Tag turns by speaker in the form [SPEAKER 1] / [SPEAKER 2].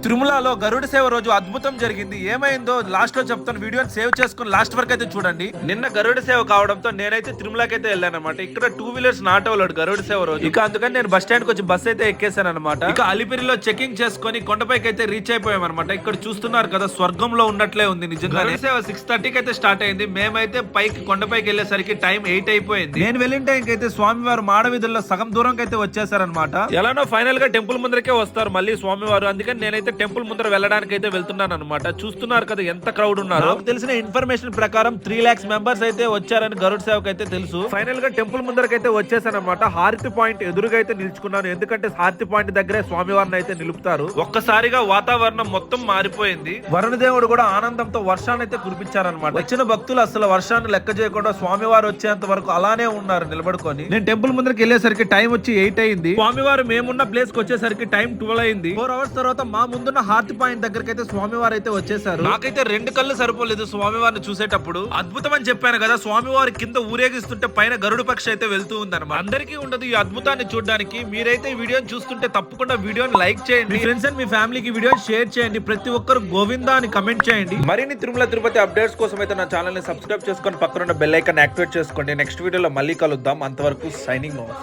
[SPEAKER 1] తిరుమలలో గరుడ సేవ రోజు అద్భుతం జరిగింది. ఏమైందో లాస్ట్ లో చెప్తాను. వీడియోని సేవ్ చేసుకుని లాస్ట్ వరకు అయితే చూడండి. నిన్న గరుడ సేవ కావడంతో నేనైతే తిరుమలకి అయితే వెళ్ళాను అనమాట. ఇక్కడ 2 వీలర్స్ నాట్ అవ్వలేడు గరుడ సేవ రోజు. ఇక అందుకని నేను బస్ స్టాండ్ కి వచ్చి బస్ అయితే ఎక్కేసాను అనమాట. ఇక అలిపిరిలో చెకింగ్ చేసుకుని కొండపైకి అయితే రీచ్ అయిపోయాం అనమాట. ఇక్కడ చూస్తున్నారు కదా, స్వర్గంలో ఉన్నట్లే ఉంది నిజంగా. గరుడ సేవ 6:30కి అయితే స్టార్ట్ అయింది. మేమైతే పైకి కొండపైకి వెళ్ళేసరికి టైం 8 అయిపోయింది. నేను వెళ్ళిన టైంకి అయితే స్వామివారు మాడవీధుల్లో సగం దూరంకి అయితే వచ్చేసారనమాట. ఎలానో ఫైనల్ గా టెంపుల్ ముందరకే వస్తారు మళ్ళీ స్వామివారు. అందుకని నేనైతే టెంపుల్ ముందర వెళ్ళడానికి అయితే వెళ్తున్నాను అనమాట. చూస్తున్నారు కదా ఎంత క్రౌడ్ ఉన్నారు. నాకు తెలిసిన ఇన్ఫర్మేషన్ ప్రకారం 3 lakhs మెంబర్స్ అయితే వచ్చారని గరుడ సేవకు అయితే తెలుసు. ఫైనల్ గా టెంపుల్ ముందరకైతే వచ్చేసాను అనమాట. హారతి పాయింట్ ఎదురుగా అయితే నిల్చుకున్నాను. ఎందుకంటే హారతి పాయింట్ దగ్గరే స్వామివారిని అయితే నిలుపుతారు. ఒక్కసారిగా వాతావరణం మొత్తం మారిపోయింది. వరుణ దేవుడు కూడా ఆనందంతో వర్షాన్ని అయితే కురిపించారనమాట. వచ్చిన భక్తులు అసలు వర్షాన్ని లెక్క చేయకుండా స్వామివారు వచ్చేంత వరకు అలానే ఉన్నారు నిలబడుకొని. నేను టెంపుల్ ముందరకి వెళ్ళేసరికి టైం వచ్చి 8 అయింది. స్వామివారు మేమున్న ప్లేస్ కి వచ్చేసరికి టైం 12 అయింది. 4 hours తర్వాత మా ముందున్న హారతి పాయింట్ దగ్గరికి అయితే స్వామివారు అయితే వచ్చేసారు. నాకైతే 2 కళ్ళు సరిపోలేదు స్వామివారిని చూసేటప్పుడు. అద్భుతం అని చెప్పాను కదా, స్వామివారి కింద ఊరేగిస్తుంటే పైన గరుడ పక్షి అయితే వెళ్తూ ఉందన్నమాట. అందరికీ ఉండదు ఈ అద్భుతాన్ని చూడడానికి. మీరైతే ఈ వీడియోని చూస్తుంటే తప్పకుండా వీడియోని లైక్ చేయండి. మీ ఫ్రెండ్స్ అండ్ మీ ఫ్యామిలీకి వీడియోని షేర్ చేయండి. ప్రతి ఒక్కరు గోవిందా అని కమెంట్ చేయండి. మరిన్ని తిరుమల తిరుపతి అప్డేట్స్ కోసం అయితే నా ఛానల్ ని సబ్స్క్రైబ్ చేసుకొని పక్కన ఉన్న బెల్ ఐకాన్ యాక్టివేట్ చేసుకోండి. నెక్స్ట్ వీడియోలో మళ్ళీ కలుద్దాం. అంతవరకు సైనింగ్ ఆఫ్.